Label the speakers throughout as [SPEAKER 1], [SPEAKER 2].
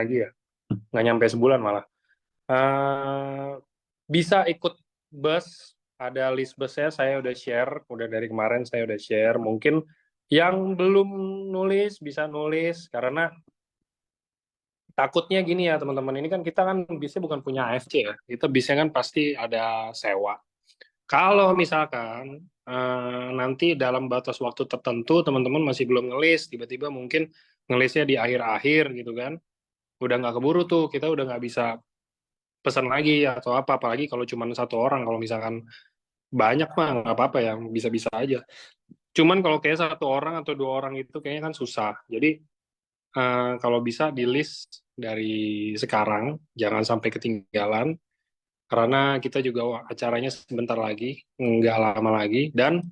[SPEAKER 1] lagi ya, nggak nyampe sebulan malah. Eh, Bisa ikut bus, ada list busnya saya udah share, udah dari kemarin saya udah share. Mungkin yang belum nulis bisa nulis, karena takutnya gini ya teman-teman, ini kan kita kan bisnya bukan punya AFC ya, kita bisnya kan pasti ada sewa. Kalau misalkan nanti dalam batas waktu tertentu teman-teman masih belum ngelis, tiba-tiba mungkin ngelisnya di akhir-akhir gitu kan, udah nggak keburu tuh, kita udah nggak bisa pesan lagi atau apa, apalagi kalau cuma satu orang. Kalau misalkan banyak mah nggak apa-apa ya, bisa-bisa aja. Cuman kalau kayak satu orang atau dua orang itu kayaknya kan susah. Jadi kalau bisa di list dari sekarang, jangan sampai ketinggalan, karena kita juga acaranya sebentar lagi, nggak lama lagi. Dan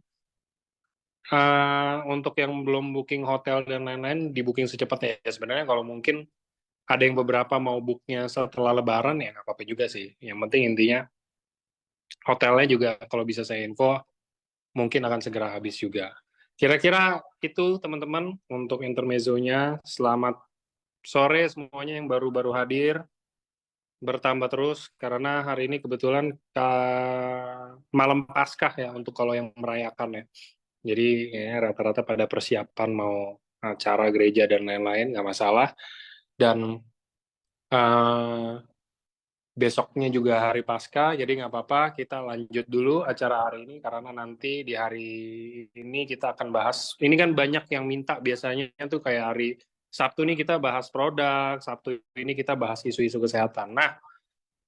[SPEAKER 1] untuk yang belum booking hotel dan lain-lain, di booking secepatnya ya. Sebenarnya kalau mungkin ada yang beberapa mau booknya setelah Lebaran ya nggak apa-apa juga sih. Yang penting intinya hotelnya juga kalau bisa saya info mungkin akan segera habis juga. Kira-kira itu teman-teman untuk intermezzonya. Selamat sore semuanya yang baru-baru hadir. Bertambah terus karena hari ini kebetulan malam Paskah ya untuk kalau yang merayakan ya. Jadi ya, rata-rata pada persiapan mau acara gereja dan lain-lain, nggak masalah. Dan eh, besoknya juga hari Paskah, jadi nggak apa-apa, kita lanjut dulu acara hari ini, karena nanti di hari ini kita akan bahas, ini kan banyak yang minta biasanya tuh kayak hari Sabtu nih kita bahas produk, Sabtu ini kita bahas isu-isu kesehatan. Nah,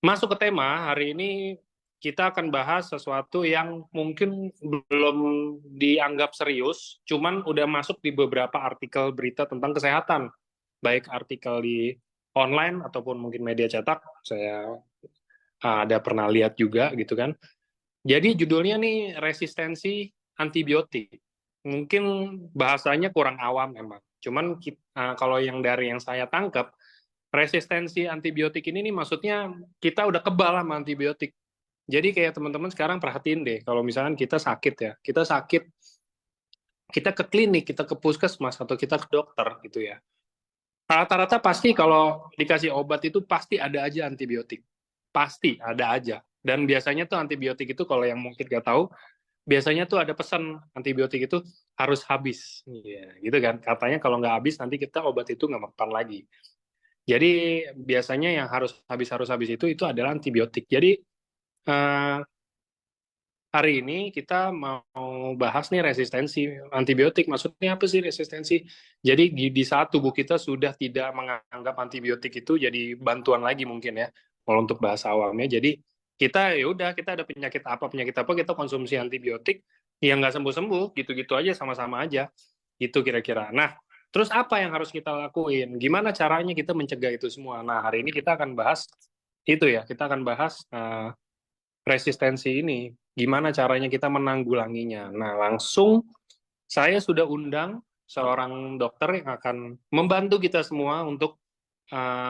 [SPEAKER 1] masuk ke tema, hari ini kita akan bahas sesuatu yang mungkin belum dianggap serius, cuman udah masuk di beberapa artikel berita tentang kesehatan, baik artikel di online ataupun mungkin media cetak. Saya ada pernah lihat juga gitu kan. Jadi judulnya nih resistensi antibiotik. Mungkin bahasanya kurang awam memang. Cuman kalau yang dari yang saya tangkap, resistensi antibiotik ini nih maksudnya kita udah kebal sama antibiotik. Jadi kayak teman-teman sekarang perhatiin deh, kalau misalkan kita sakit ya, kita sakit, kita ke klinik, kita ke puskesmas, atau kita ke dokter gitu ya. Rata-rata pasti kalau dikasih obat itu pasti ada aja antibiotik. Pasti ada aja. Dan biasanya tuh antibiotik itu kalau yang mungkin nggak tahu, biasanya tuh ada pesan antibiotik itu harus habis. Iya, gitu kan. Katanya kalau nggak habis nanti kita obat itu nggak mempan lagi. Jadi biasanya yang harus habis itu adalah antibiotik. Jadi eh, hari ini kita mau bahas nih resistensi antibiotik. Maksudnya apa sih resistensi? Jadi di saat tubuh kita sudah tidak menganggap antibiotik itu jadi bantuan lagi mungkin ya. Kalau untuk bahasa awamnya, jadi kita ya udah kita ada penyakit apa kita konsumsi antibiotik yang nggak sembuh-sembuh gitu-gitu aja sama-sama aja. Itu kira-kira. Nah, terus apa yang harus kita lakuin? Gimana caranya kita mencegah itu semua? Nah, hari ini kita akan bahas itu ya. Kita akan bahas resistensi ini, gimana caranya kita menanggulanginya. Nah, langsung saya sudah undang seorang dokter yang akan membantu kita semua untuk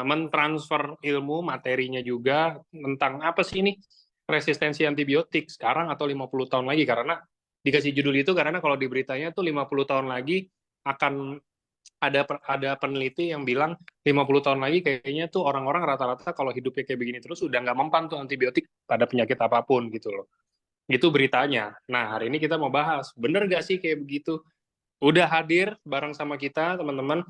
[SPEAKER 1] mentransfer ilmu materinya juga tentang apa sih ini resistensi antibiotik sekarang atau 50 tahun lagi, karena dikasih judul itu karena kalau di beritanya tuh 50 tahun lagi akan ada peneliti yang bilang 50 tahun lagi kayaknya tuh orang-orang rata-rata kalau hidupnya kayak begini terus udah nggak mempan tuh antibiotik pada penyakit apapun gitu loh. Itu beritanya. Nah, hari ini kita mau bahas, bener nggak sih kayak begitu? Udah hadir bareng sama kita, teman-teman.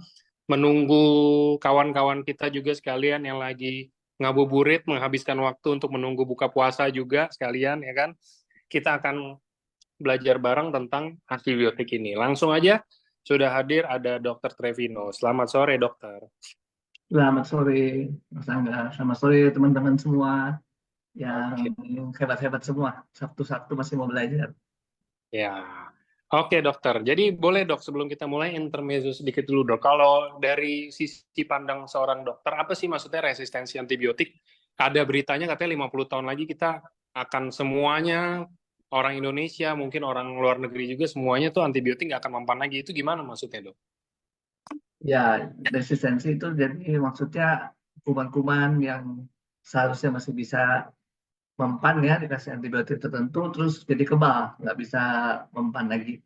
[SPEAKER 1] Menunggu kawan-kawan kita juga sekalian yang lagi ngabuburit, menghabiskan waktu untuk menunggu buka puasa juga sekalian, ya kan? Kita akan belajar bareng tentang antibiotik ini. Langsung aja, sudah hadir ada Dr. Trevino. Selamat sore, dokter.
[SPEAKER 2] Selamat sore, Mas Angga. Selamat sore teman-teman semua yang
[SPEAKER 1] Oke,
[SPEAKER 2] hebat-hebat semua. Sabtu-Sabtu masih mau belajar.
[SPEAKER 1] ya. Oke, dokter. Jadi boleh dok, sebelum kita mulai intermezzo sedikit dulu dok. Kalau dari sisi pandang seorang dokter, apa sih maksudnya resistensi antibiotik? Ada beritanya katanya 50 tahun lagi kita akan semuanya, orang Indonesia, mungkin orang luar negeri juga, semuanya tuh antibiotik nggak akan mempan lagi. Itu gimana maksudnya dok?
[SPEAKER 2] Ya, resistensi itu jadi maksudnya kuman-kuman yang seharusnya masih bisa mempan ya dikasih antibiotik tertentu terus jadi kebal, nggak bisa mempan lagi.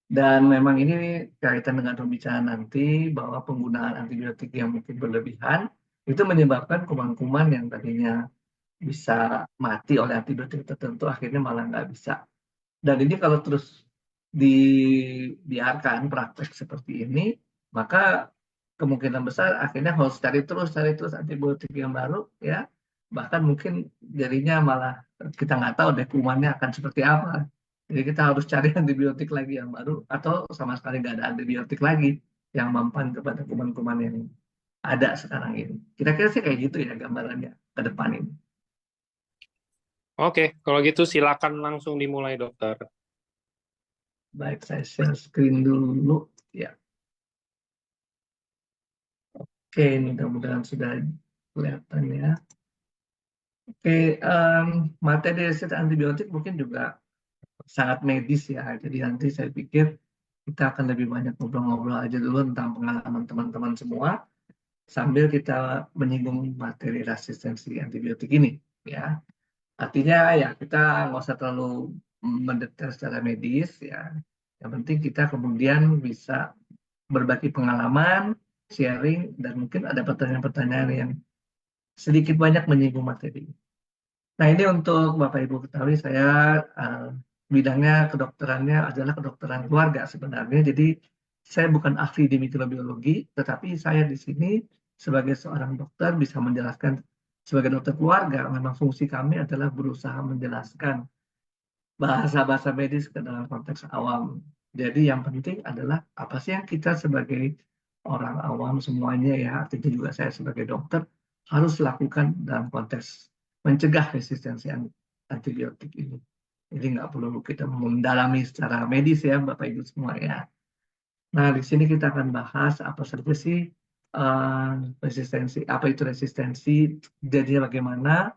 [SPEAKER 2] Dan memang ini kaitan dengan pembicaraan nanti bahwa penggunaan antibiotik yang mungkin berlebihan Itu menyebabkan kuman-kuman yang tadinya bisa mati oleh antibiotik tertentu akhirnya malah nggak bisa. Dan ini kalau terus dibiarkan praktek seperti ini, maka kemungkinan besar akhirnya harus cari terus antibiotik yang baru, ya. Bahkan mungkin jadinya malah kita nggak tahu deh kumannya akan seperti apa. Jadi kita harus cari antibiotik lagi yang baru atau sama sekali nggak ada antibiotik lagi yang mempan kepada kuman-kuman yang ada sekarang ini. Kira-kira sih kayak gitu ya gambarannya ke depan ini.
[SPEAKER 1] Oke, kalau gitu silakan langsung dimulai, dokter.
[SPEAKER 2] Baik, saya share screen dulu. Ya, oke, mudah-mudahan sudah kelihatan ya. Oke, materi resisten antibiotik mungkin juga sangat medis ya. Jadi nanti saya pikir kita akan lebih banyak ngobrol-ngobrol aja dulu tentang pengalaman teman-teman semua sambil kita menyinggung materi resistensi antibiotik ini. Ya, artinya ya kita nggak usah terlalu mendetail secara medis ya. Yang penting kita kemudian bisa berbagi pengalaman, sharing, dan mungkin ada pertanyaan-pertanyaan yang sedikit banyak menyinggung materi. Nah, ini untuk Bapak Ibu ketahui, saya uh, bidangnya kedokterannya adalah kedokteran keluarga sebenarnya. Jadi, saya bukan ahli di mikrobiologi, tetapi saya di sini sebagai seorang dokter bisa menjelaskan sebagai dokter keluarga, memang fungsi kami adalah berusaha menjelaskan bahasa-bahasa medis ke dalam konteks awam. Jadi yang penting adalah apa sih yang kita sebagai orang awam semuanya ya, artinya juga saya sebagai dokter harus lakukan dalam konteks mencegah resistensi antibiotik ini. Jadi nggak perlu kita mendalami secara medis ya Bapak Ibu semua ya. Nah di sini kita akan bahas apa saja sih eh, resistensi, apa itu resistensi, jadinya bagaimana,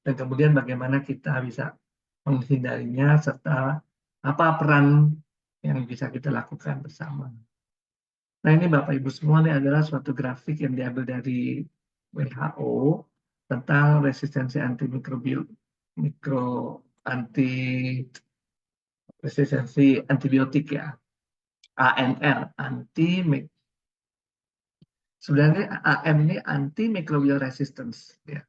[SPEAKER 2] dan kemudian bagaimana kita bisa menghindarinya serta apa peran yang bisa kita lakukan bersama. Nah ini Bapak Ibu semua ini adalah suatu grafik yang diambil dari WHO tentang resistensi antimikrobial, mikro anti resistensi antibiotik ya, AMR, sebenarnya AM ini antimicrobial resistance ya.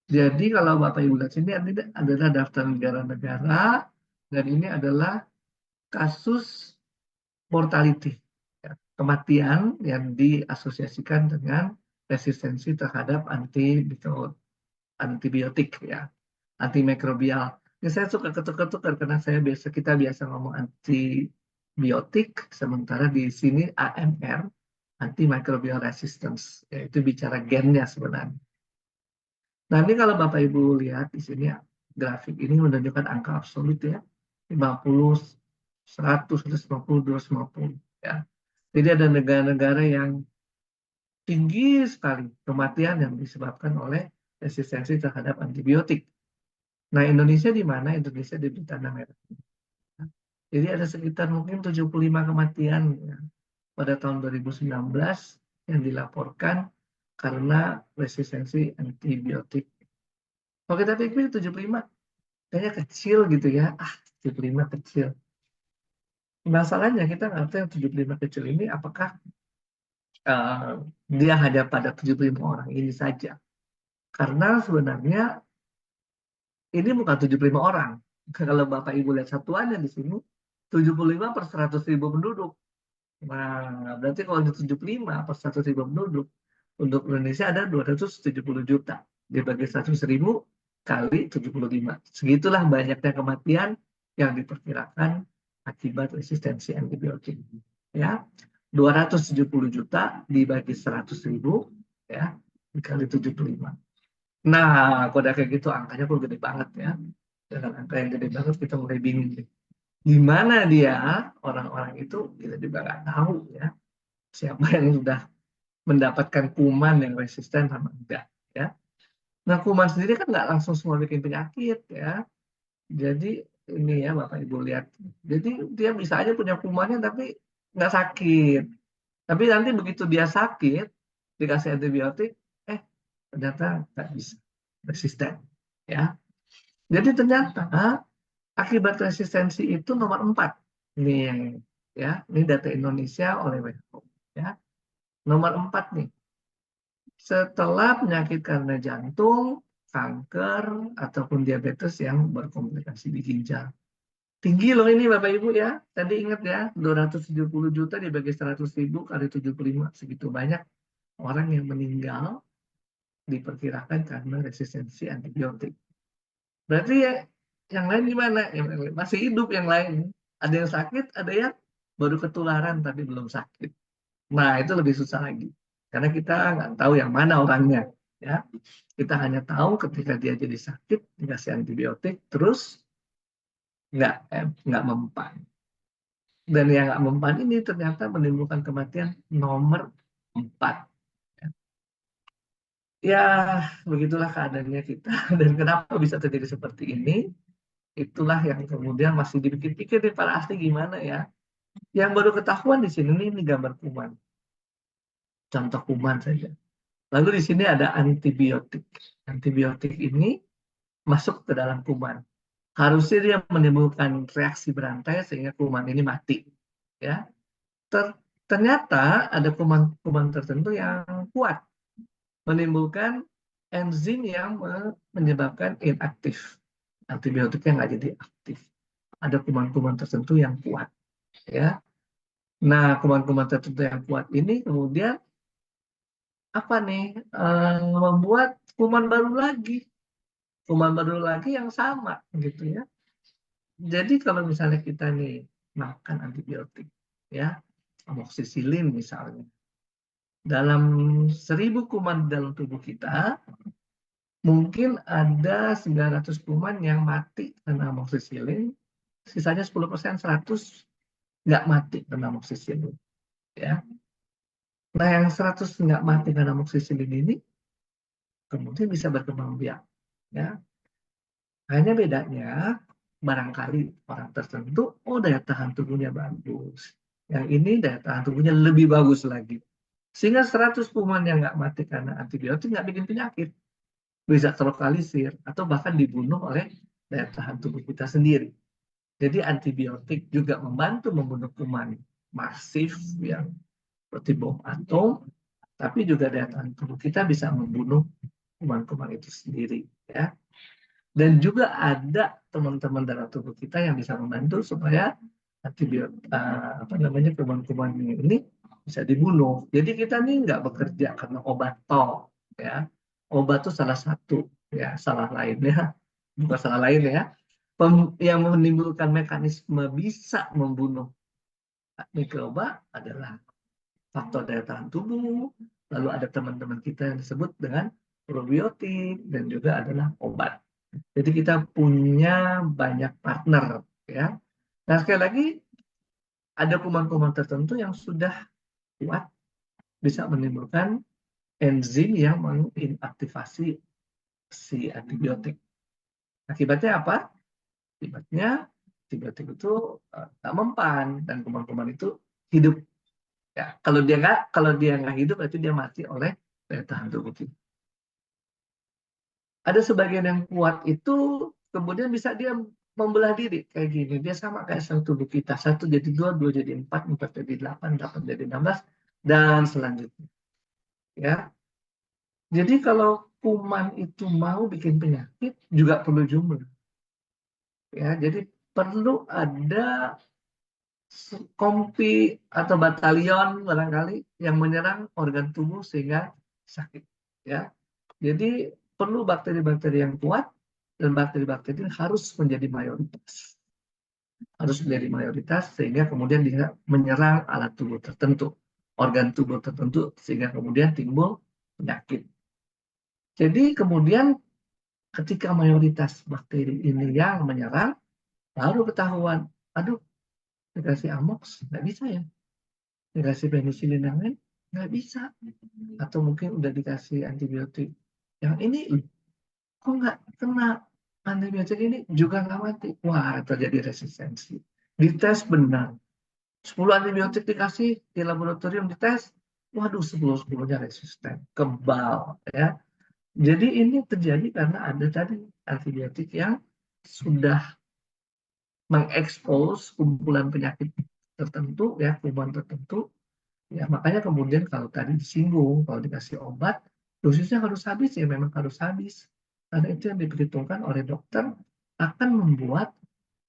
[SPEAKER 2] Jadi kalau Bapak Ibu lihat sini ini adalah daftar negara-negara dan ini adalah kasus mortality, ya, kematian yang diasosiasikan dengan resistensi terhadap antibiotik ya, antimikrobial. Ini saya suka ketuk-ketuk karena kita biasa ngomong antibiotik, sementara di sini AMR, antimicrobial resistance, yaitu bicara gennya sebenarnya. Nah, ini kalau Bapak Ibu lihat di sini ya, grafik ini menunjukkan angka absolut ya, 50, 100, 150, 250 ya. Jadi ada negara-negara yang tinggi sekali kematian yang disebabkan oleh resistensi terhadap antibiotik. Nah, Indonesia di mana? Indonesia di tanda merah. Jadi ada sekitar mungkin 75 kematian ya, pada tahun 2019 yang dilaporkan karena resistensi antibiotik. Kalau kita pikir 75 kayaknya kecil gitu ya. 75 kecil. Masalahnya kita nggak tahu yang 75 kecil ini apakah dia hanya pada 75 orang ini saja. Karena sebenarnya ini bukan 75 orang. Kalau Bapak Ibu lihat satuannya di sini, 75 per 100.000 penduduk. Nah, berarti kalau di 75 per 100.000 penduduk, untuk Indonesia ada 270 juta. Dibagi 100.000 kali 75. Segitulah banyaknya kematian yang diperkirakan akibat resistensi antibiotik. Ya, 270 juta dibagi 100.000 ya, dikali 75. Nah, kalau udah kayak gitu angkanya kok gede banget ya. Dengan angka yang gede banget kita mulai bingung nih. Di mana dia orang-orang itu kita juga nggak tahu ya. Siapa yang sudah mendapatkan kuman yang resisten sama enggak ya. Nah, kuman sendiri kan nggak langsung semua bikin penyakit ya. Jadi ini ya Bapak Ibu lihat. Jadi dia bisa aja punya kumannya tapi nggak sakit. Tapi nanti begitu dia sakit, dikasih antibiotik, ternyata nggak bisa resisten ya. Jadi ternyata akibat resistensi itu nomor 4. Ini yang ya, ini data Indonesia oleh WHO ya. Nomor 4 nih. setelah penyakit karena jantung, kanker, ataupun diabetes yang berkomplikasi di ginjal. Tinggi loh ini Bapak Ibu ya. Tadi ingat ya, 270 juta dibagi 100 ribu kali 75. Segitu banyak orang yang meninggal diperkirakan karena resistensi antibiotik. Berarti ya, yang lain gimana? Yang lain masih hidup yang lain. Ada yang sakit, ada yang baru ketularan tapi belum sakit. Nah, itu lebih susah lagi. Karena kita nggak tahu yang mana orangnya. Ya. Kita hanya tahu ketika dia jadi sakit, dikasih antibiotik, terus nggak mempan. Dan yang nggak mempan ini ternyata menimbulkan kematian nomor 4. Ya, begitulah keadaannya kita. Dan kenapa bisa terjadi seperti ini? Itulah yang kemudian masih dipikir-pikir nih para ahli gimana ya. Yang baru ketahuan di sini ini gambar kuman. Contoh kuman saja. Lalu di sini ada antibiotik. Antibiotik ini masuk ke dalam kuman. Harusnya dia menimbulkan reaksi berantai sehingga kuman ini mati. Ya, ternyata ada kuman-kuman tertentu yang kuat menimbulkan enzim yang menyebabkan inaktif. Antibiotiknya nggak jadi aktif. Ada kuman-kuman tertentu yang kuat. Ya, nah kuman-kuman tertentu yang kuat ini kemudian apa nih membuat kuman baru lagi yang sama gitu ya. Jadi kalau misalnya kita nih makan antibiotik ya, amoksisilin misalnya, dalam 1000 kuman dalam tubuh kita mungkin ada 900 kuman yang mati karena amoksisilin, sisanya 10%, 100 nggak mati karena amoksisilin ya. Nah yang 100 nggak mati karena amoksisilin ini kemudian bisa berkembang biak ya. Hanya bedanya barangkali orang tertentu daya tahan tubuhnya bagus, yang ini daya tahan tubuhnya lebih bagus lagi, sehingga 100 kuman yang nggak mati karena antibiotik nggak bikin penyakit, bisa terlokalisir atau bahkan dibunuh oleh daya tahan tubuh kita sendiri. Jadi antibiotik juga membantu membunuh kuman masif yang seperti bom atom, tapi juga daya tahan tubuh kita bisa membunuh kuman-kuman itu sendiri ya. Dan juga ada teman-teman dalam tubuh kita yang bisa membantu supaya antibiotik kuman-kuman ini bisa dibunuh. Jadi kita nih nggak bekerja karena obat toh ya. Obat itu salah satu ya, salah lainnya bukan salah lain ya. Yang menimbulkan mekanisme bisa membunuh mikroba adalah faktor daya tahan tubuh. Lalu ada teman-teman kita yang disebut dengan probiotik dan juga adalah obat. Jadi kita punya banyak partner ya. Nah sekali lagi ada kuman-kuman tertentu yang sudah kuat bisa menimbulkan enzim yang menginaktivasi si antibiotik. Akibatnya apa? Akibatnya antibiotik itu tak mempan dan kuman-kuman itu hidup. Ya, kalau dia nggak hidup berarti dia mati oleh daya tahan tubuh kita. Ada sebagian yang kuat itu kemudian bisa dia membelah diri kayak gini. Dia sama kayak sel tubuh kita. 1 jadi 2, 2 jadi 4, 4 jadi 8, 8 jadi 16, dan selanjutnya. Ya. Jadi kalau kuman itu mau bikin penyakit juga perlu jumlah. Ya, jadi perlu ada kompi atau batalion barangkali yang menyerang organ tubuh sehingga sakit. Ya. Jadi perlu bakteri-bakteri yang kuat dan bakteri-bakteri harus menjadi mayoritas. Harus menjadi mayoritas sehingga kemudian dia menyerang alat tubuh tertentu, organ tubuh tertentu sehingga kemudian timbul penyakit. Jadi kemudian ketika mayoritas bakteri ini yang menyerang, baru ketahuan, aduh, dikasih amox nggak bisa ya, dikasih penicillin yang lain nggak bisa, atau mungkin udah dikasih antibiotik yang ini kok nggak kena antibiotik ini juga nggak mati. Wah, terjadi resistensi. Dites benar. 10 antibiotik dikasih di laboratorium dites, waduh 10-10-nya resisten, kebal ya. Jadi ini terjadi karena ada tadi antibiotik yang sudah mengekspos kumpulan penyakit tertentu ya, kuman tertentu ya, makanya kemudian kalau tadi disinggung kalau dikasih obat Dosisnya harus habis ya, memang harus habis. Karena itu yang diperhitungkan oleh dokter akan membuat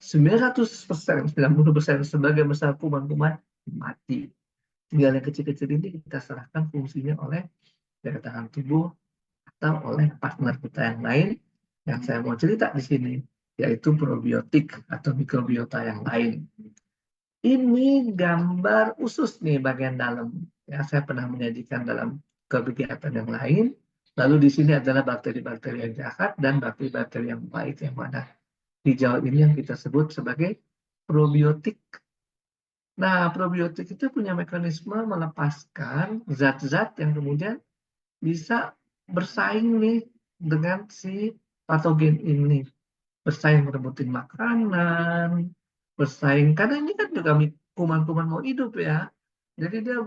[SPEAKER 2] 900%, 90% sebagai besar kuman-kuman mati. Tinggal yang kecil-kecil ini kita serahkan fungsinya oleh daya tahan tubuh atau oleh partner kita yang lain yang saya mau cerita di sini, yaitu probiotik atau mikrobiota yang lain. Ini gambar usus nih bagian dalam. Ya, saya pernah menyajikan dalam kegiatan yang lain. Lalu di sini adalah bakteri-bakteri yang jahat dan bakteri-bakteri yang baik yang mana hijau ini yang kita sebut sebagai probiotik. Nah, probiotik itu punya mekanisme melepaskan zat-zat yang kemudian bisa bersaing nih dengan si patogen ini. Bersaing merebutin makanan, bersaing. Karena ini kan juga kuman-kuman mau hidup ya. Jadi dia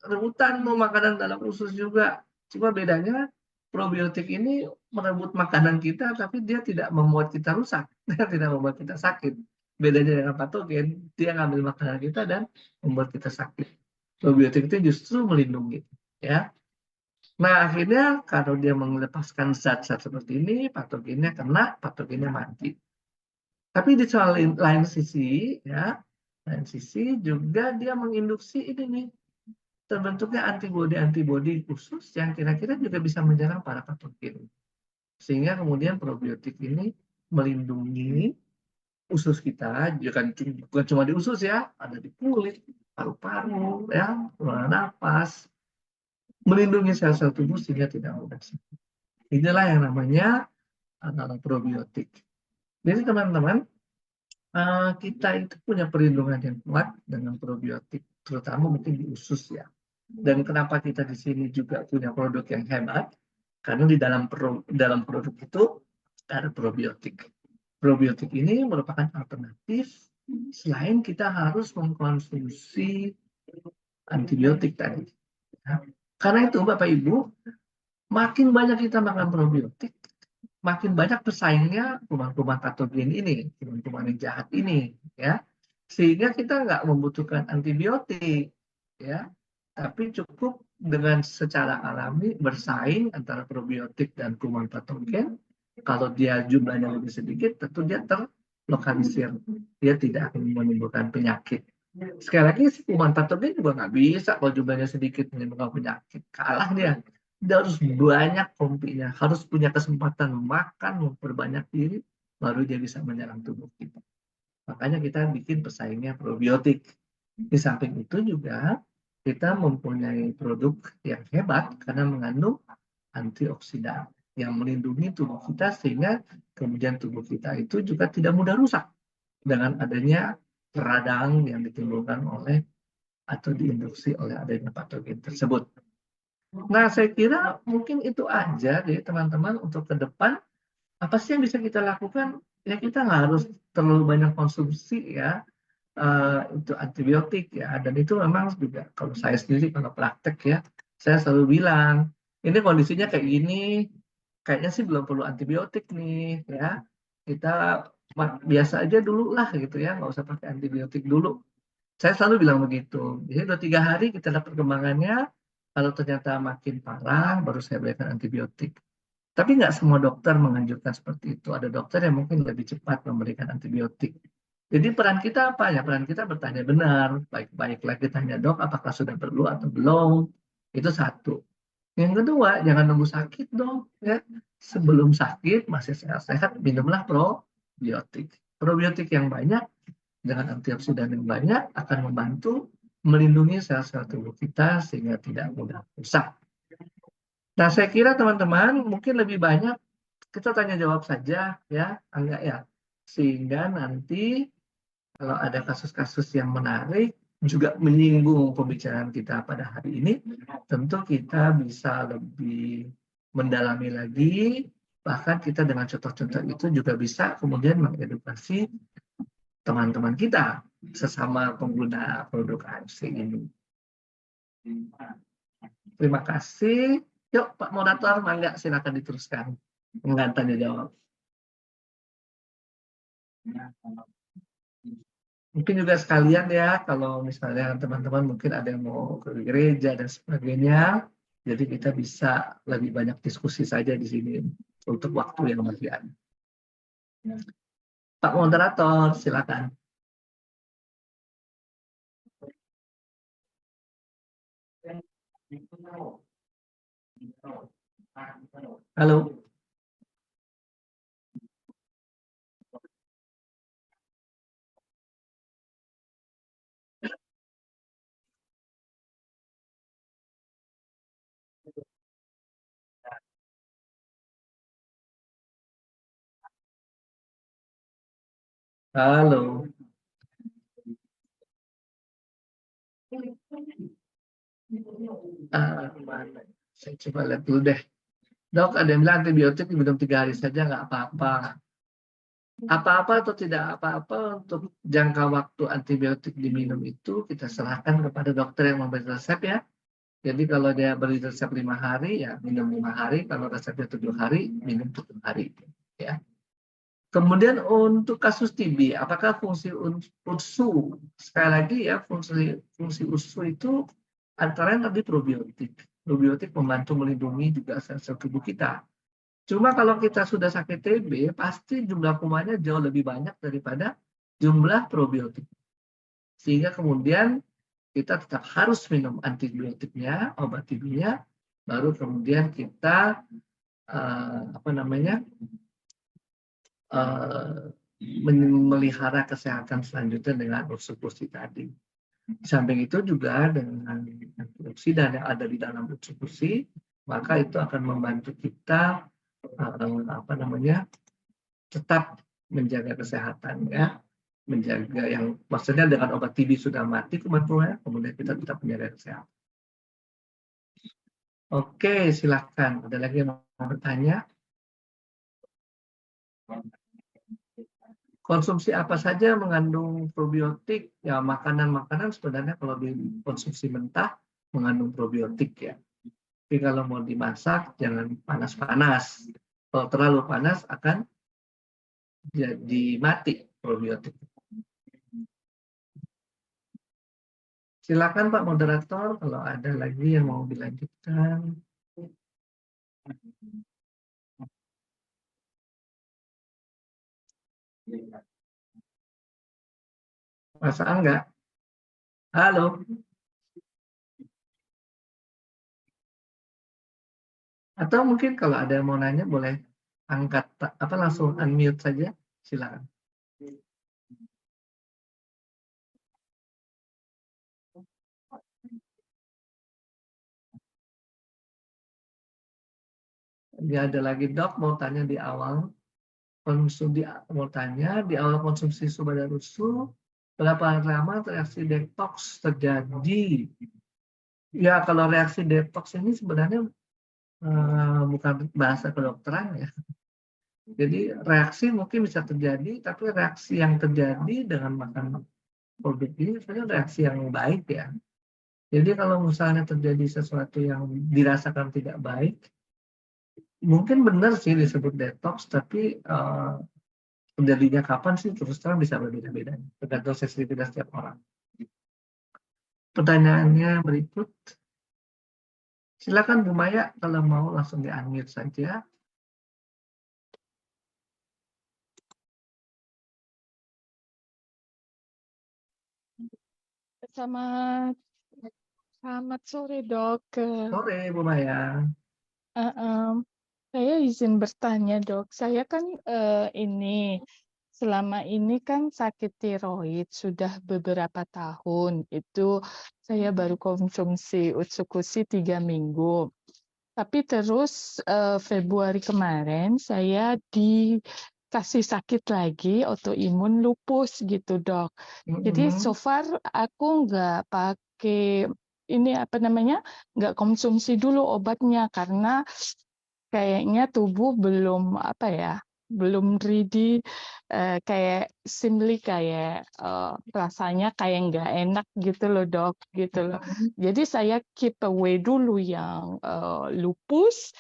[SPEAKER 2] rebutan mau makanan dalam usus juga. Cuma bedanya probiotik ini merebut makanan kita, tapi dia tidak membuat kita rusak. Dia tidak membuat kita sakit. Bedanya dengan patogen, dia ngambil makanan kita dan membuat kita sakit. Probiotik itu justru melindungi. Ya. Nah, akhirnya kalau dia melepaskan zat-zat seperti ini, patogennya kena, patogennya mati. Tapi di lain sisi, ya, lain sisi juga dia menginduksi ini nih, terbentuknya antibodi-antibodi khusus yang kira-kira juga bisa menyerang para patogen. Sehingga kemudian probiotik ini melindungi usus kita, bukan cuma di usus ya, ada di kulit, paru-paru, ya, saluran nafas, melindungi sel-sel tubuh sehingga tidak mudah sakit. Inilah yang namanya probiotik. Jadi teman-teman, kita itu punya perlindungan yang kuat dengan probiotik, terutama mungkin di usus ya. Dan kenapa kita di sini juga punya produk yang hebat? Karena di dalam produk itu ada probiotik. Probiotik ini merupakan alternatif selain kita harus mengkonsumsi antibiotik tadi. Ya. Karena itu Bapak Ibu, makin banyak kita makan probiotik, makin banyak pesaingnya kuman-kuman patogen ini, kuman-kuman yang jahat ini, ya. Sehingga kita nggak membutuhkan antibiotik, ya. Tapi cukup dengan secara alami bersaing antara probiotik dan kuman patogen. Kalau dia jumlahnya lebih sedikit, tentu dia terlokalisir. Dia tidak akan menimbulkan penyakit. Sekali lagi, si kuman patogen juga nggak bisa kalau jumlahnya sedikit menimbulkan penyakit. Kalah dia. Dia harus banyak kompinya, harus punya kesempatan makan, memperbanyak diri, baru dia bisa menyerang tubuh kita. Makanya kita bikin pesaingnya probiotik. Di samping itu juga kita mempunyai produk yang hebat karena mengandung antioksidan yang melindungi tubuh kita sehingga kemudian tubuh kita itu juga tidak mudah rusak dengan adanya radang yang ditimbulkan oleh atau diinduksi oleh adanya patogen tersebut. Nah, saya kira mungkin itu aja deh teman-teman untuk ke depan. Apa sih yang bisa kita lakukan? Ya kita nggak harus terlalu banyak konsumsi ya, itu antibiotik ya. Dan itu memang juga kalau saya sendiri kalau praktek ya, saya selalu bilang, ini kondisinya kayak gini, kayaknya sih belum perlu antibiotik nih ya. Kita biasa aja dulu lah gitu ya, nggak usah pakai antibiotik dulu. Saya selalu bilang begitu. Jadi 2-3 hari kita lihat perkembangannya. Kalau ternyata makin parah, baru saya berikan antibiotik. Tapi nggak semua dokter menganjurkan seperti itu. Ada dokter yang mungkin lebih cepat memberikan antibiotik. Jadi peran kita apa ya? Peran kita bertanya benar. Baik-baik lagi tanya dok, apakah sudah perlu atau belum. Itu satu. Yang kedua, jangan nunggu sakit dong. Ya. Sebelum sakit, masih sehat-sehat, minumlah probiotik. Probiotik yang banyak dengan antioksidan yang banyak akan membantu melindungi sel-sel tubuh kita sehingga tidak mudah rusak. Nah, saya kira teman-teman mungkin lebih banyak kita tanya jawab saja ya, enggak ya. Sehingga nanti kalau ada kasus-kasus yang menarik juga menyinggung pembicaraan kita pada hari ini, tentu kita bisa lebih mendalami lagi, bahkan kita dengan contoh-contoh itu juga bisa kemudian mengedukasi teman-teman kita sesama pengguna produk AFC ini. Terima kasih. Yuk Pak Moderator, mangga silakan diteruskan. Enggak tanya jawab. Mungkin juga sekalian ya, kalau misalnya teman-teman mungkin ada yang mau ke gereja dan sebagainya, Jadi kita bisa lebih banyak diskusi saja di sini untuk waktu yang masih ada. Pak Moderator, silakan. Halo. Halo. Mana? Saya coba lihat dulu deh. Dok, ada yang bilang antibiotik minum 3 hari saja nggak apa-apa. Apa-apa atau tidak apa-apa untuk jangka waktu antibiotik diminum itu kita serahkan kepada dokter yang memberi resep ya. Jadi kalau dia beri resep 5 hari, ya minum 5 hari. Kalau resepnya 7 hari, minum 7 hari. Ya. Kemudian untuk kasus TB, apakah fungsi USU? Sekali lagi ya, fungsi USU itu antara yang tadi probiotik. Probiotik membantu melindungi juga sel-sel tubuh kita. Cuma kalau kita sudah sakit TB, pasti jumlah kumannya jauh lebih banyak daripada jumlah probiotik. Sehingga kemudian kita tetap harus minum antibiotiknya, obat TB-nya, baru kemudian kita memelihara kesehatan selanjutnya dengan ursukusi tadi. Di samping itu juga dengan antioksidan yang ada di dalam ursukusi, maka itu akan membantu kita tetap menjaga kesehatan ya, menjaga yang maksudnya dengan obat TB sudah mati kuman-kumannya, kemudian kita tetap menjaga kesehatan. Oke, silakan. Ada lagi yang mau bertanya? Konsumsi apa saja mengandung probiotik? Ya, makanan-makanan sebenarnya kalau dikonsumsi mentah mengandung probiotik ya. Tapi kalau mau dimasak jangan panas-panas. Kalau terlalu panas akan jadi mati probiotik. Silakan Pak Moderator kalau ada lagi yang mau dilanjutkan. Masa enggak? Halo. Atau mungkin kalau ada yang mau nanya boleh angkat langsung unmute saja. Silakan. Dia ada lagi dok mau tanya di awal konsumsi, mau tanya di awal konsumsi Subadarusu berapa lama reaksi detox terjadi? Ya kalau reaksi detox ini sebenarnya bukan bahasa kedokteran ya. Jadi reaksi mungkin bisa terjadi, tapi reaksi yang terjadi dengan makan produk ini sebenarnya reaksi yang baik ya. Jadi kalau misalnya terjadi sesuatu yang dirasakan tidak baik, mungkin benar sih disebut detox, tapi terjadinya kapan sih terus terang bisa berbeda-beda, tergantung sensitivitas setiap orang. Pertanyaannya berikut. Silakan Bu Maya kalau mau langsung di-unmute saja.
[SPEAKER 3] Selamat sore dok.
[SPEAKER 2] Sore Bu Maya.
[SPEAKER 3] Saya izin bertanya dok. Saya kan selama ini kan sakit tiroid sudah beberapa tahun. Itu saya baru konsumsi Utsukushi 3 minggu. Tapi terus Februari kemarin saya dikasih sakit lagi autoimun lupus gitu dok. Jadi so far aku nggak pakai nggak konsumsi dulu obatnya karena kayaknya tubuh belum ready, kayak rasanya kayak nggak enak gitu loh dok, gitu loh. Jadi saya keep away dulu yang lupus,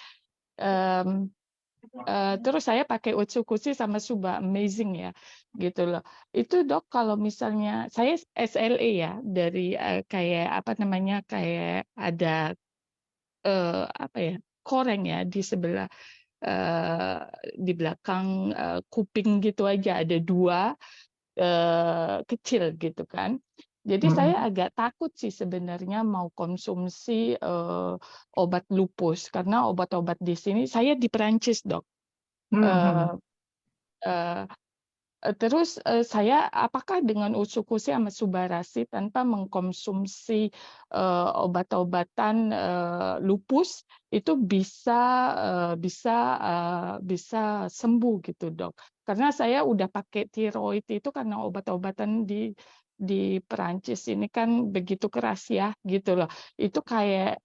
[SPEAKER 3] terus saya pakai Utsukushi sama Suba Amazing ya, gitu loh. Itu dok kalau misalnya saya SLE ya dari kayak ada apa ya, koreng ya di sebelah di belakang kuping gitu aja ada 2 kecil gitu kan. Jadi saya agak takut sih sebenarnya mau konsumsi obat lupus karena obat-obat di sini saya di Perancis, Dok. Eh, eh, Terus saya apakah dengan Utsukushi sama Subarasi tanpa mengkonsumsi obat-obatan lupus itu bisa sembuh gitu, Dok. Karena saya udah pakai tiroid itu karena obat-obatan di Perancis ini kan begitu keras ya gitu loh. Itu kayak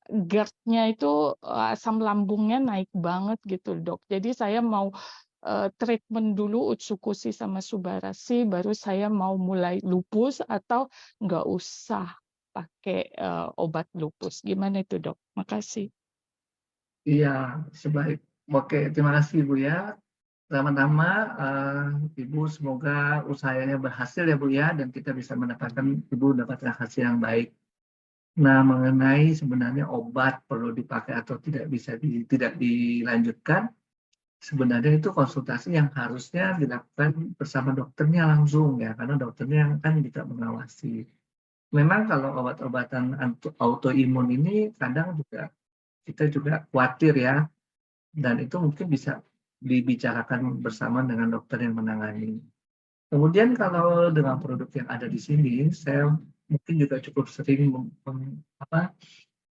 [SPEAKER 3] GERD-nya itu asam lambungnya naik banget gitu, Dok. Jadi saya mau treatment dulu Utsukushi sama Subarasi, baru saya mau mulai lupus atau nggak usah pakai obat lupus. Gimana itu, Dok? Makasih.
[SPEAKER 2] Iya, oke, terima kasih Bu ya. Pertama-tama Ibu semoga usahanya berhasil ya Bu ya, dan kita bisa Ibu mendapatkan hasil yang baik. Nah, mengenai sebenarnya obat perlu dipakai atau tidak dilanjutkan, sebenarnya itu konsultasi yang harusnya dilakukan bersama dokternya langsung ya, karena dokternya yang kan bisa mengawasi. Memang kalau obat-obatan autoimun ini kadang kita juga khawatir ya, dan itu mungkin bisa dibicarakan bersama dengan dokter yang menangani. Kemudian kalau dengan produk yang ada di sini, saya mungkin juga cukup sering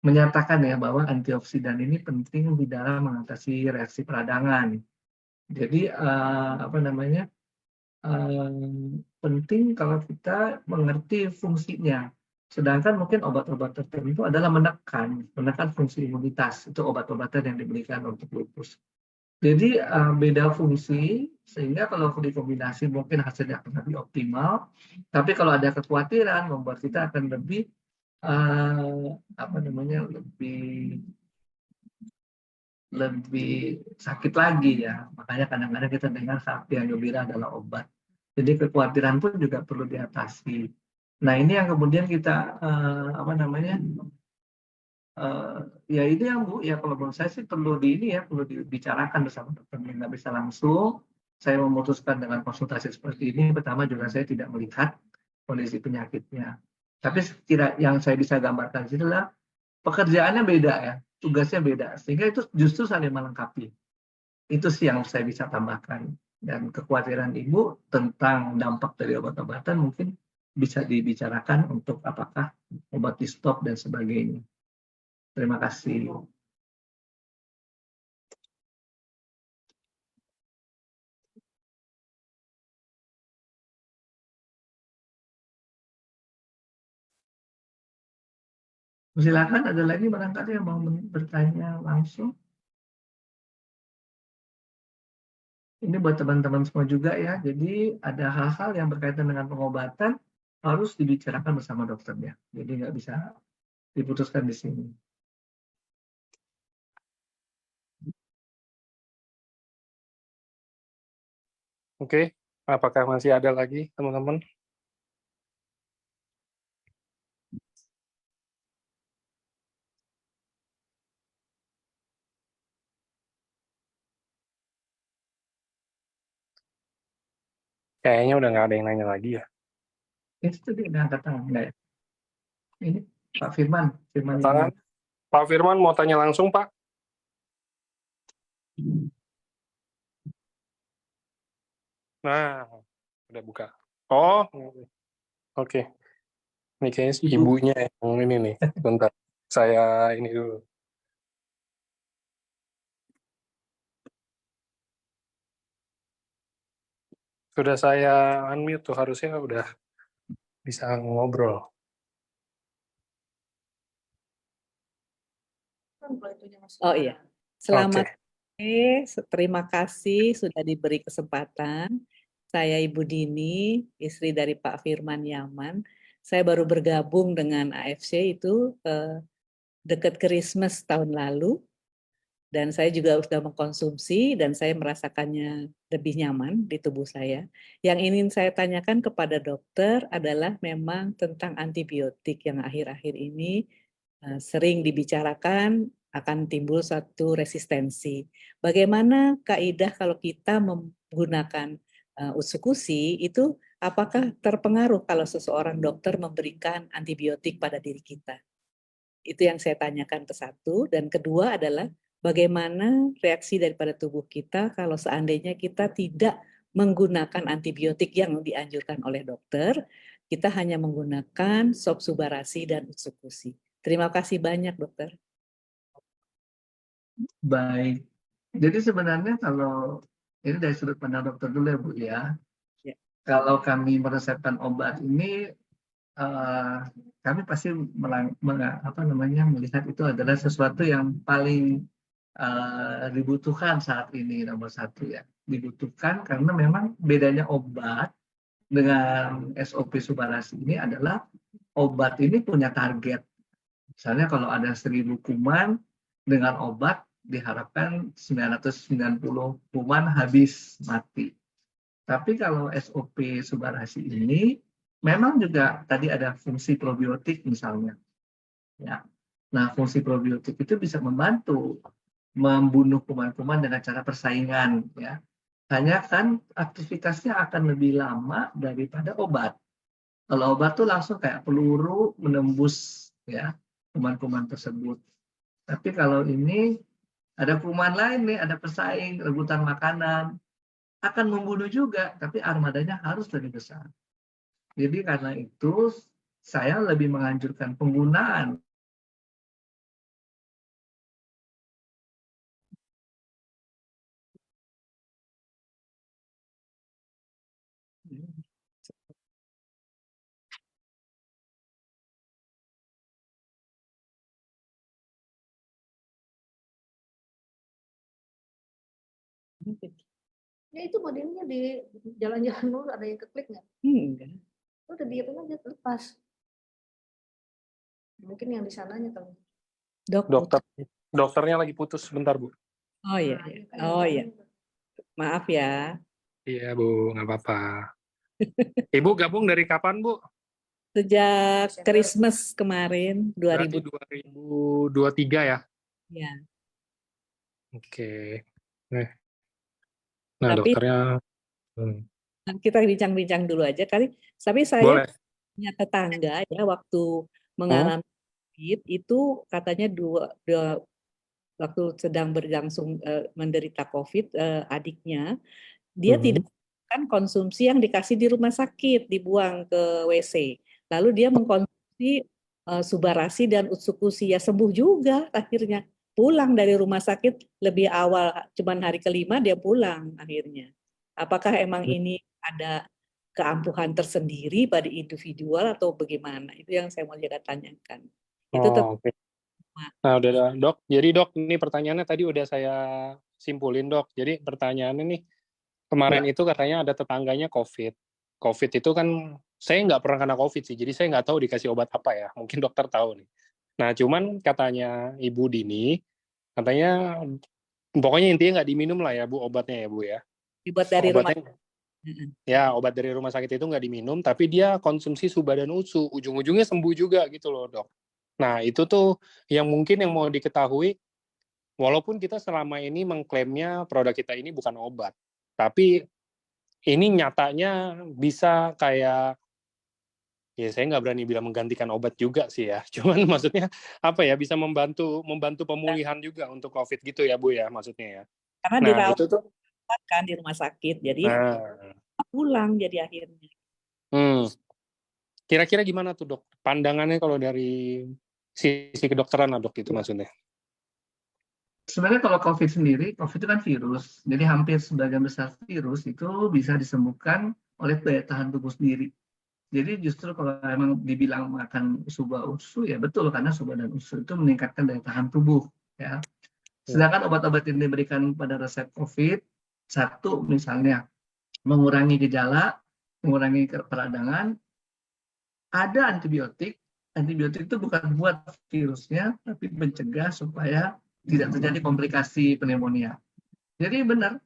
[SPEAKER 2] menyatakan ya bahwa antioksidan ini penting di dalam mengatasi reaksi peradangan. Jadi penting kalau kita mengerti fungsinya. Sedangkan mungkin obat-obat tertentu adalah menekan fungsi imunitas. Itu obat-obatan yang diberikan untuk lupus. Jadi beda fungsi, sehingga kalau dikombinasi mungkin hasilnya akan lebih optimal. Tapi kalau ada kekhawatiran, membuat kita akan lebih lebih sakit lagi ya. Makanya kadang-kadang kita dengar sapi yang gembira adalah obat. Jadi kekhawatiran pun juga perlu diatasi. Nah ini yang kemudian kita ya ini yang Bu, ya kalau menurut saya sih perlu dibicarakan bersama dokter. Nggak bisa langsung saya memutuskan dengan konsultasi seperti ini. Pertama juga saya tidak melihat kondisi penyakitnya. Tapi yang saya bisa gambarkan di sini adalah pekerjaannya beda ya, tugasnya beda. Sehingga itu justru saling melengkapi. Itu sih yang saya bisa tambahkan. Dan kekhawatiran Ibu tentang dampak dari obat-obatan mungkin bisa dibicarakan untuk apakah obat di stop dan sebagainya. Terima kasih. Silakan, ada lagi barangkali yang mau bertanya langsung. Ini buat teman-teman semua juga ya. Jadi ada hal-hal yang berkaitan dengan pengobatan harus dibicarakan bersama dokternya. Jadi nggak bisa diputuskan di sini.
[SPEAKER 1] Oke, apakah masih ada lagi teman-teman? Kayaknya udah nggak ada yang nanya lagi ya.
[SPEAKER 2] Itu dia angkat tangan nggak ya? Ini Pak Firman.
[SPEAKER 1] Tangan. Pak Firman mau tanya langsung Pak? Nah, udah buka. Oh, oke. Ini kayaknya ibunya yang ini nih. Bentar, saya ini dulu. Sudah saya unmute tuh, harusnya udah bisa ngobrol.
[SPEAKER 4] Oh iya, selamat sore, terima kasih sudah diberi kesempatan. Saya Ibu Dini, istri dari Pak Firman Yaman. Saya baru bergabung dengan AFC itu dekat Christmas tahun lalu. Dan saya juga sudah mengkonsumsi dan saya merasakannya lebih nyaman di tubuh saya. Yang ingin saya tanyakan kepada dokter adalah memang tentang antibiotik yang akhir-akhir ini sering dibicarakan akan timbul satu resistensi. Bagaimana kaidah kalau kita menggunakan utsukusi itu apakah terpengaruh kalau seseorang dokter memberikan antibiotik pada diri kita? Itu yang saya tanyakan ke satu. Dan kedua adalah bagaimana reaksi daripada tubuh kita kalau seandainya kita tidak menggunakan antibiotik yang dianjurkan oleh dokter, kita hanya menggunakan Soxsubarasi dan utsukusi. Terima kasih banyak, dokter.
[SPEAKER 2] Baik. Jadi sebenarnya kalau ini dari sudut pandang dokter dulu ya Bu ya.
[SPEAKER 4] Ya.
[SPEAKER 2] Kalau kami meresepkan obat ini, kami pasti melihat itu adalah sesuatu yang paling dibutuhkan saat ini, nomor satu ya. Dibutuhkan karena memang bedanya obat dengan SOP Subarasi ini adalah obat ini punya target. Misalnya kalau ada 1000 kuman, dengan obat diharapkan 990 kuman habis mati. Tapi kalau SOP Subarasi ini memang juga tadi ada fungsi probiotik misalnya. Ya. Nah, fungsi probiotik itu bisa membantu membunuh kuman-kuman dengan cara persaingan. Ya. Hanya kan aktivitasnya akan lebih lama daripada obat. Kalau obat tuh langsung kayak peluru menembus ya kuman-kuman tersebut. Tapi kalau ini ada kuman lain nih, ada pesaing, rebutan makanan, akan membunuh juga, tapi armadanya harus lebih besar. Jadi karena itu saya lebih menganjurkan penggunaan
[SPEAKER 5] Ya itu modelnya di jalan-jalan dulu ada yang keklik nggak?
[SPEAKER 4] Enggak.
[SPEAKER 5] Udah diapain aja lepas. Mungkin yang di sananya kali.
[SPEAKER 1] Dokternya lagi putus sebentar, Bu.
[SPEAKER 4] Oh iya. Oh iya. Maaf ya.
[SPEAKER 1] Iya, Bu, nggak apa-apa. Ibu gabung dari kapan, Bu?
[SPEAKER 4] Sejak Christmas kemarin,
[SPEAKER 1] Berarti 2023 ya?
[SPEAKER 4] Ya.
[SPEAKER 1] Oke. Nah,
[SPEAKER 4] Tapi
[SPEAKER 1] dokternya
[SPEAKER 4] kita bincang-bincang dulu aja kali. Tapi saya
[SPEAKER 1] boleh.
[SPEAKER 4] punya tetangga ya waktu mengalami COVID itu katanya waktu sedang berlangsung menderita COVID adiknya dia tidak kan konsumsi yang dikasih di rumah sakit, dibuang ke WC. Lalu dia mengkonsumsi Subarasi dan utsukusi, ya sembuh juga akhirnya. Pulang dari rumah sakit lebih awal, cuman hari ke-5 dia pulang akhirnya. Apakah emang ini ada keampuhan tersendiri pada individual atau bagaimana? Itu yang saya mau tanyakan. Itu
[SPEAKER 1] Oke. Nah, udah Dok. Jadi Dok, ini pertanyaannya tadi udah saya simpulin, Dok. Jadi pertanyaannya nih, kemarin itu katanya ada tetangganya COVID. COVID itu kan, saya nggak pernah kena COVID sih, jadi saya nggak tahu dikasih obat apa ya. Mungkin dokter tahu nih. Nah, cuman katanya Ibu Dini, katanya pokoknya intinya nggak diminum lah ya Bu, obatnya ya Bu ya.
[SPEAKER 4] Dibuat dari rumah.
[SPEAKER 1] Ya, obat dari rumah sakit itu nggak diminum, tapi dia konsumsi Suba dan Utsu. Ujung-ujungnya sembuh juga gitu loh, Dok. Nah, itu tuh yang mungkin yang mau diketahui, walaupun kita selama ini mengklaimnya produk kita ini bukan obat, tapi ini nyatanya bisa kayak, ya saya nggak berani bilang menggantikan obat juga sih ya, cuman maksudnya apa ya, bisa membantu pemulihan juga untuk COVID gitu ya Bu ya, maksudnya ya.
[SPEAKER 4] Karena dirawat itu tuh kan di rumah sakit, jadi pulang jadi akhirnya.
[SPEAKER 1] Kira-kira gimana tuh Dok, pandangannya kalau dari sisi kedokteran lah Dok, itu maksudnya?
[SPEAKER 2] Sebenarnya kalau COVID sendiri, COVID itu kan virus, jadi hampir sebagian besar virus itu bisa disembuhkan oleh daya tahan tubuh sendiri. Jadi justru kalau memang dibilang makan Suba Utsu, ya betul, karena Suba dan Utsu itu meningkatkan daya tahan tubuh. Ya. Sedangkan obat-obat yang diberikan pada resep COVID, satu misalnya mengurangi gejala, mengurangi peradangan, ada antibiotik. Antibiotik itu bukan buat virusnya, tapi mencegah supaya tidak terjadi komplikasi pneumonia. Jadi benar,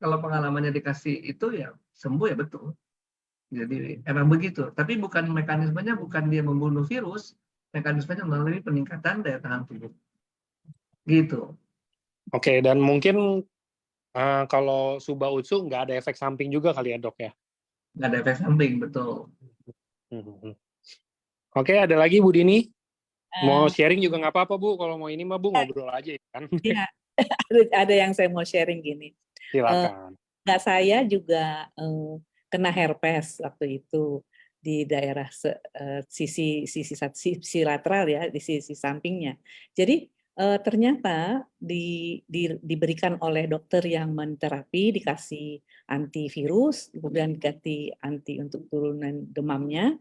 [SPEAKER 2] kalau pengalamannya dikasih itu ya sembuh ya betul. Jadi emang begitu. Tapi bukan mekanismenya, bukan dia membunuh virus, mekanismenya melalui peningkatan daya tahan tubuh. Gitu.
[SPEAKER 1] Oke, dan mungkin kalau Suba Utsu nggak ada efek samping juga kali ya dok ya?
[SPEAKER 2] Nggak ada efek samping, betul.
[SPEAKER 1] Oke, ada lagi Bu Dini? Mau
[SPEAKER 4] Eh,
[SPEAKER 1] sharing juga nggak apa-apa Bu, kalau mau ini mah Bu ngobrol aja ya kan?
[SPEAKER 4] ya, ada yang saya mau sharing gini.
[SPEAKER 1] Silakan.
[SPEAKER 4] Nggak, saya juga kena herpes waktu itu di daerah sisi lateral ya, di sisi sampingnya. Jadi ternyata diberikan oleh dokter yang menterapi, dikasih antivirus, kemudian diganti anti untuk turunan demamnya,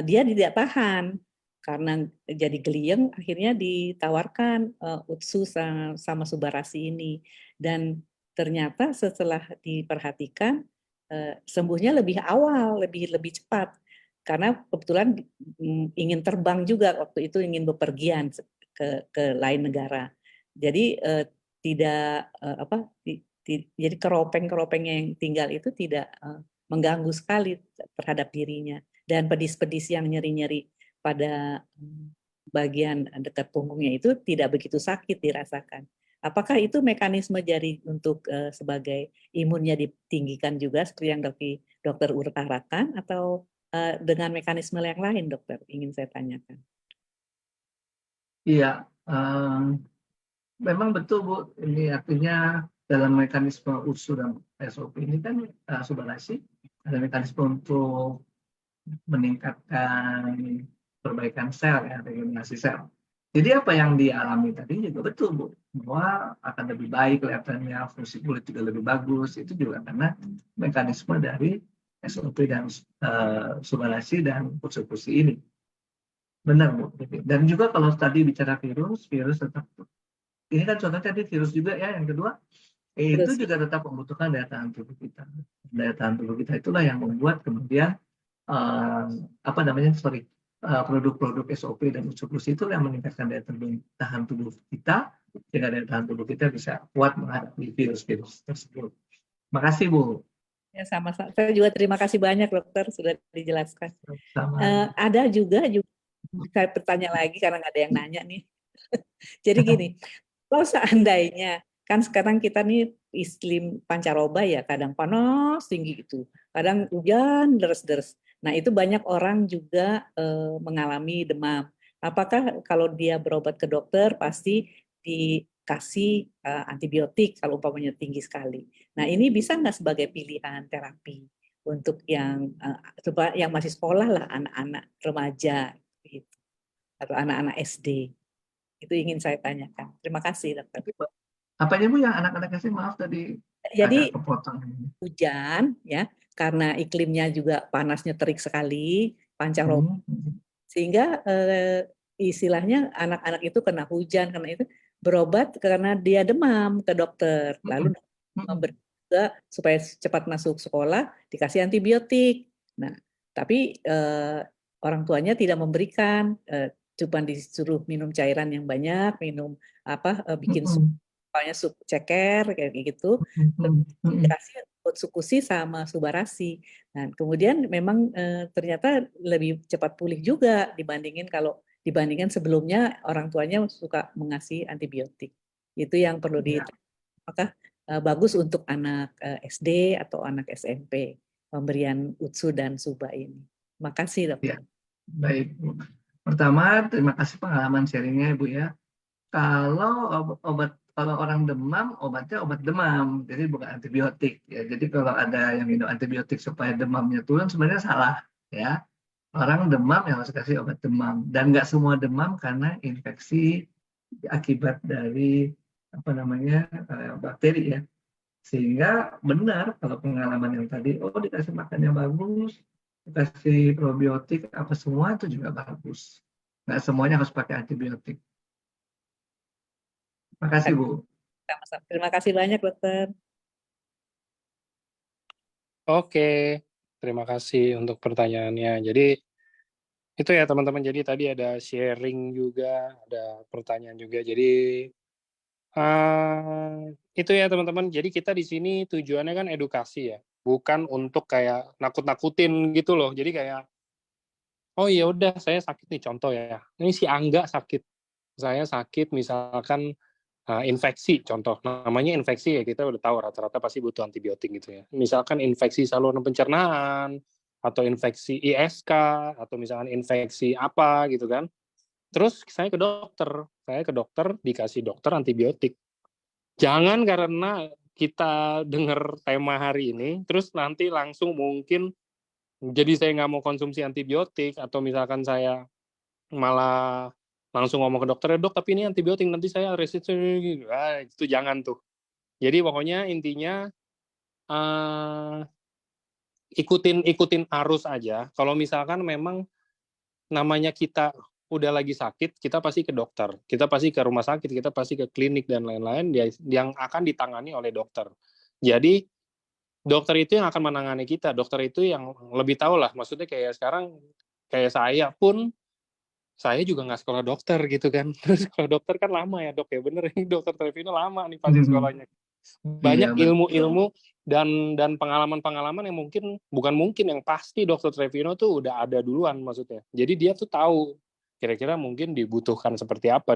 [SPEAKER 4] dia tidak tahan karena jadi geliang, akhirnya ditawarkan Utsu sama Subarasi ini, dan ternyata setelah diperhatikan sembuhnya lebih awal, lebih cepat, karena kebetulan ingin terbang juga waktu itu, ingin bepergian ke lain negara. Jadi tidak jadi keropeng yang tinggal itu tidak mengganggu sekali terhadap dirinya, dan pedis-pedis yang nyeri-nyeri pada bagian dekat punggungnya itu tidak begitu sakit dirasakan. Apakah itu mekanisme jadi untuk sebagai imunnya ditinggikan juga seperti yang dokter utarakan, atau dengan mekanisme yang lain, dokter? Ingin saya tanyakan.
[SPEAKER 2] Iya, memang betul Bu. Ini artinya dalam mekanisme Utsu dan SOP ini kan Subarasi ada mekanisme untuk meningkatkan perbaikan sel ya, regenerasi sel. Jadi apa yang dialami tadi juga betul Bu, bahwa akan lebih baik kelihatannya, fungsi kulit juga lebih bagus, itu juga karena mekanisme dari SOP dan Subarasi dan Utsu ini. Benar Bu. Dan juga kalau tadi bicara virus tetap, ini kan contohnya tadi virus juga ya, yang kedua, itu juga tetap membutuhkan daya tahan tubuh kita. Daya tahan tubuh kita itulah yang membuat kemudian produk-produk SOP dan Utsu itu yang meningkatkan daya tahan tubuh kita, sehingga daya tahan tubuh kita bisa kuat menghadapi virus-virus tersebut. Makasih Bu.
[SPEAKER 4] Ya, sama-sama. Saya juga terima kasih banyak dokter sudah dijelaskan.
[SPEAKER 2] Sama.
[SPEAKER 4] Ada juga saya bertanya lagi karena nggak ada yang nanya nih. Jadi gini, kalau seandainya kan sekarang kita nih iklim pancaroba ya, kadang panas tinggi itu, kadang hujan deres-deres. Nah itu banyak orang juga mengalami demam. Apakah kalau dia berobat ke dokter pasti dikasih antibiotik kalau umpamanya tinggi sekali. Nah ini bisa nggak sebagai pilihan terapi untuk yang masih sekolah lah, anak-anak remaja gitu, atau anak-anak SD? Itu ingin saya tanyakan. Terima kasih dokter.
[SPEAKER 2] Apanya Bu yang anak-anak kasih, maaf tadi
[SPEAKER 4] Jadi
[SPEAKER 2] agak kepotong.
[SPEAKER 4] hujan ya, karena iklimnya juga panasnya terik sekali, pancaroba, sehingga istilahnya anak-anak itu kena hujan, karena itu berobat karena dia demam ke dokter, lalu memberi juga supaya cepat masuk sekolah dikasih antibiotik. Nah, tapi orang tuanya tidak memberikan, cuma disuruh minum cairan yang banyak, minum bikin sup, misalnya sup ceker kayak gitu, dikasih Utsu sama Subarasi. Nah, kemudian memang ternyata lebih cepat pulih juga dibandingkan sebelumnya orang tuanya suka mengasih antibiotik. Itu yang perlu apakah bagus untuk anak SD atau anak SMP pemberian Utsu dan Suba ini. Makasih dokter.
[SPEAKER 2] Ya, baik Bu. Pertama, terima kasih pengalaman sharingnya Bu ya. Kalau orang demam, obatnya obat demam, jadi bukan antibiotik ya. Jadi kalau ada yang minum antibiotik supaya demamnya turun, sebenarnya salah ya. Orang demam yang harus kasih obat demam, dan nggak semua demam karena infeksi akibat dari bakteri ya. Sehingga benar kalau pengalaman yang tadi, dikasih makan yang bagus, dikasih probiotik apa semua itu juga bagus. Nggak semuanya harus pakai antibiotik. Terima kasih Bu.
[SPEAKER 4] Sama-sama. Terima kasih banyak dokter.
[SPEAKER 1] Oke, terima kasih untuk pertanyaannya. Jadi itu ya teman-teman, jadi tadi ada sharing juga, ada pertanyaan juga. Jadi itu ya teman-teman, jadi kita di sini tujuannya kan edukasi ya, bukan untuk kayak nakut-nakutin gitu loh. Jadi kayak oh ya udah saya sakit nih, contoh ya. Ini si Angga sakit. Saya sakit misalkan infeksi, contoh. Namanya infeksi ya, kita udah tahu rata-rata pasti butuh antibiotik gitu ya. Misalkan infeksi saluran pencernaan, atau infeksi ISK, atau misalkan infeksi apa gitu kan. Terus saya ke dokter, dikasih dokter antibiotik. Jangan karena kita dengar tema hari ini, terus nanti langsung mungkin jadi saya nggak mau konsumsi antibiotik, atau misalkan saya malah langsung ngomong ke dokter, dok tapi ini antibiotik nanti saya resisten, itu jangan tuh. Jadi pokoknya intinya ikutin arus aja. Kalau misalkan memang namanya kita udah lagi sakit, kita pasti ke dokter, kita pasti ke rumah sakit, kita pasti ke klinik dan lain-lain yang akan ditangani oleh dokter. Jadi dokter itu yang akan menangani kita, dokter itu yang lebih tahu lah. Maksudnya kayak sekarang, kayak saya pun, saya juga nggak sekolah dokter gitu kan. Terus kalau dokter kan lama ya dok ya, bener ini dokter Trevino lama nih pasti sekolahnya. Banyak
[SPEAKER 2] Iya,
[SPEAKER 1] ilmu-ilmu dan pengalaman-pengalaman yang yang pasti dokter Trevino tuh udah ada duluan maksudnya. Jadi dia tuh tahu kira-kira mungkin dibutuhkan seperti apa.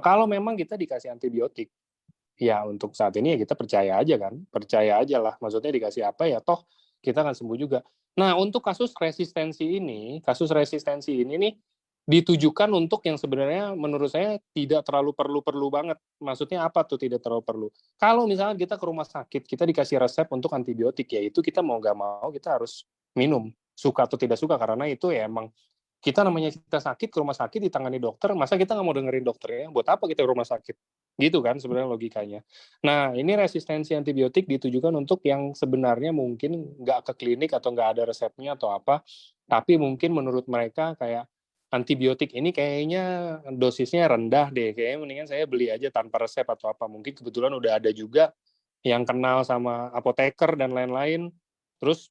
[SPEAKER 1] Kalau memang kita dikasih antibiotik, ya untuk saat ini ya kita percaya aja lah. Maksudnya dikasih apa ya toh kita akan sembuh juga. Nah untuk kasus resistensi ini nih ditujukan untuk yang sebenarnya menurut saya tidak terlalu perlu banget. Maksudnya apa tuh tidak terlalu perlu? Kalau misalnya kita ke rumah sakit, kita dikasih resep untuk antibiotik, ya itu kita mau gak mau kita harus minum, suka atau tidak suka, karena itu ya emang kita namanya kita sakit ke rumah sakit ditangani dokter, masa kita nggak mau dengerin dokternya? Buat apa kita ke rumah sakit? Gitu kan sebenarnya logikanya. Nah ini resistensi antibiotik ditujukan untuk yang sebenarnya mungkin nggak ke klinik atau nggak ada resepnya atau apa, tapi mungkin menurut mereka kayak antibiotik ini kayaknya dosisnya rendah deh, kayaknya mendingan saya beli aja tanpa resep atau apa. Mungkin kebetulan udah ada juga yang kenal sama apoteker dan lain-lain, terus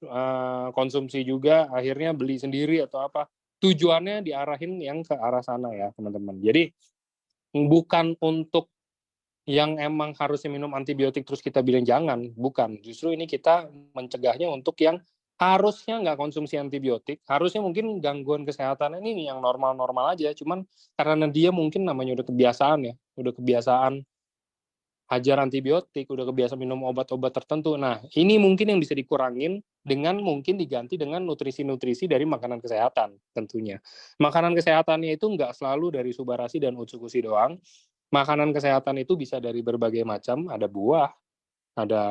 [SPEAKER 1] konsumsi juga, akhirnya beli sendiri atau apa. Tujuannya diarahin yang ke arah sana ya teman-teman. Jadi bukan untuk yang emang harusnya minum antibiotik terus kita bilang jangan, bukan. Justru ini kita mencegahnya untuk yang harusnya nggak konsumsi antibiotik, harusnya mungkin gangguan kesehatan ini yang normal-normal aja, cuman karena dia mungkin namanya udah kebiasaan ya, udah kebiasaan hajar antibiotik, udah kebiasaan minum obat-obat tertentu. Nah, ini mungkin yang bisa dikurangin dengan mungkin diganti dengan nutrisi-nutrisi dari makanan kesehatan tentunya. Makanan kesehatannya itu nggak selalu dari Subarashi dan Utsukushi doang. Makanan kesehatan itu bisa dari berbagai macam, ada buah, ada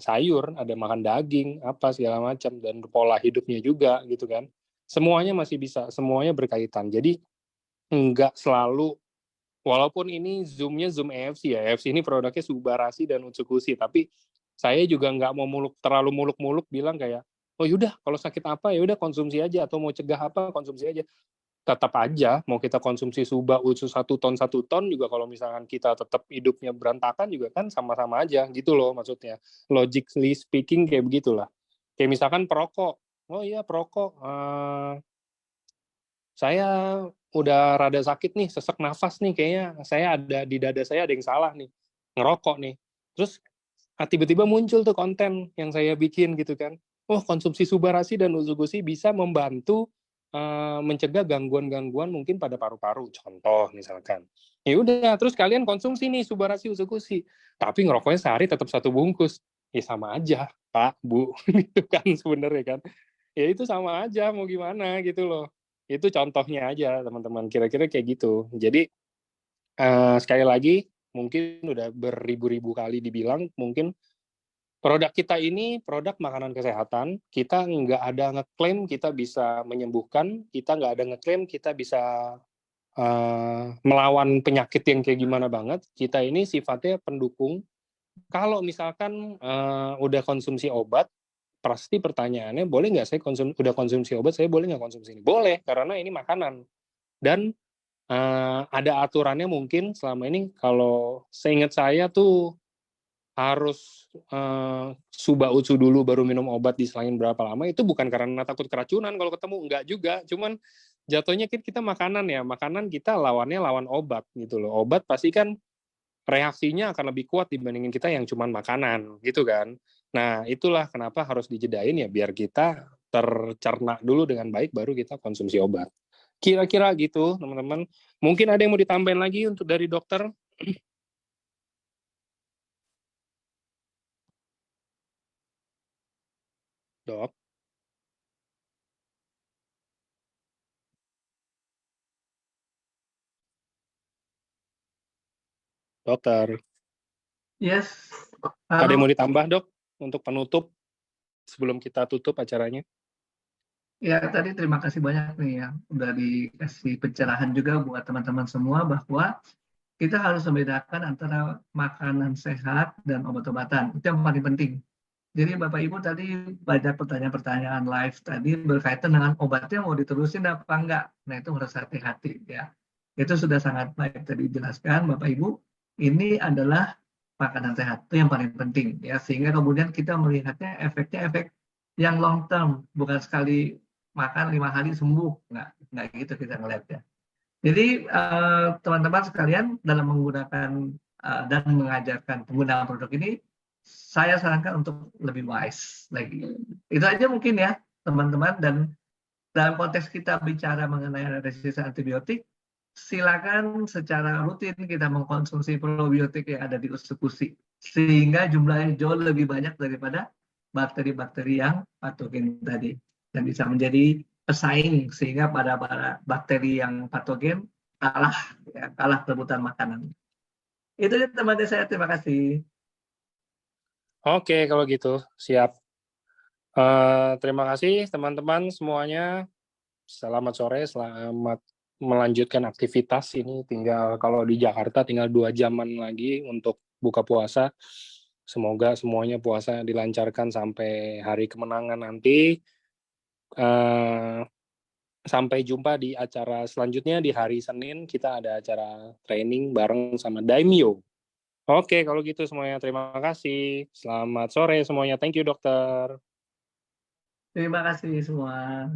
[SPEAKER 1] sayur, ada makan daging, apa segala macam, dan pola hidupnya juga gitu kan. Semuanya masih bisa, semuanya berkaitan. Jadi nggak selalu, walaupun ini Zoom-nya Zoom EFC ya, EFC ini produknya Subarashi dan Utsukushi, tapi saya juga nggak mau terlalu muluk-muluk bilang kayak, oh yaudah kalau sakit apa ya udah konsumsi aja, atau mau cegah apa konsumsi aja. Tetap aja mau kita konsumsi Suba Utsu 1 ton juga, kalau misalkan kita tetap hidupnya berantakan juga kan sama-sama aja gitu loh maksudnya. Logically speaking kayak begitulah. Kayak misalkan perokok, oh iya perokok, saya udah rada sakit nih, sesak nafas nih, kayaknya saya ada di dada saya ada yang salah nih, ngerokok nih. Terus tiba-tiba muncul tuh konten yang saya bikin gitu kan. Oh, konsumsi Subarashi dan Utsukushi bisa membantu mencegah gangguan-gangguan mungkin pada paru-paru, contoh misalkan. Ya udah, terus kalian konsumsi nih Subarashi Utsukushi, tapi ngerokoknya sehari tetap 1 bungkus. Ya sama aja, Pak, Bu, gitu kan sebenarnya kan. Ya itu sama aja, mau gimana gitu loh. Itu contohnya aja teman-teman, kira-kira kayak gitu. Jadi sekali lagi mungkin udah beribu-ribu kali dibilang, mungkin produk kita ini produk makanan kesehatan, kita nggak ada ngeklaim kita bisa menyembuhkan, kita nggak ada ngeklaim kita bisa melawan penyakit yang kayak gimana banget. Kita ini sifatnya pendukung. Kalau misalkan udah konsumsi obat, pasti pertanyaannya, boleh nggak saya udah konsumsi obat, saya boleh nggak konsumsi ini? Boleh, karena ini makanan. Dan ada aturannya mungkin selama ini, kalau seingat saya tuh harus Suba Utsu dulu baru minum obat diselangin berapa lama, itu bukan karena takut keracunan kalau ketemu, enggak juga, cuman jatuhnya kita makanan ya, makanan kita lawannya lawan obat gitu loh. Obat pasti kan reaksinya akan lebih kuat dibandingin kita yang cuman makanan gitu kan. Nah itulah kenapa harus dijedain ya, biar kita tercerna dulu dengan baik, baru kita konsumsi obat. Kira-kira gitu, teman-teman. Mungkin ada yang mau ditambahin lagi untuk dari dokter? Dok? Dokter?
[SPEAKER 2] Yes.
[SPEAKER 1] Ada yang
[SPEAKER 2] Halo.
[SPEAKER 1] mau ditambah, Dok, untuk penutup sebelum kita tutup acaranya?
[SPEAKER 2] Ya, tadi terima kasih banyak nih ya, udah dikasih pencerahan juga buat teman-teman semua bahwa kita harus membedakan antara makanan sehat dan obat-obatan. Itu yang paling penting. Jadi Bapak Ibu tadi banyak pertanyaan-pertanyaan live tadi berkaitan dengan obatnya mau diterusin apa enggak. Nah itu harus hati-hati ya. Itu sudah sangat baik tadi dijelaskan Bapak Ibu. Ini adalah makanan sehat, itu yang paling penting ya. Sehingga kemudian kita melihatnya efeknya efek yang long term, bukan sekali makan 5 hari sembuh, nggak gitu kita ngelihatnya. Jadi teman-teman sekalian dalam menggunakan dan mengajarkan penggunaan produk ini, saya sarankan untuk lebih wise lagi. Itu aja mungkin ya teman-teman. Dan dalam konteks kita bicara mengenai resistensi antibiotik, silakan secara rutin kita mengkonsumsi probiotik yang ada di usuk-usik sehingga jumlahnya jauh lebih banyak daripada bakteri-bakteri yang patogen tadi, dan bisa menjadi pesaing sehingga pada bakteri yang patogen kalah ya, kalah perebutan makanan. Itu ya teman-teman saya, terima kasih.
[SPEAKER 1] Oke, kalau gitu siap. Terima kasih teman-teman semuanya. Selamat sore, selamat melanjutkan aktivitas ini. Tinggal kalau di Jakarta tinggal 2 jaman lagi untuk buka puasa. Semoga semuanya puasa dilancarkan sampai hari kemenangan nanti. Sampai jumpa di acara selanjutnya di hari Senin. Kita ada acara training bareng sama Daimyo. Oke, kalau gitu semuanya terima kasih. Selamat sore semuanya. Thank you, dokter.
[SPEAKER 2] Terima kasih semua.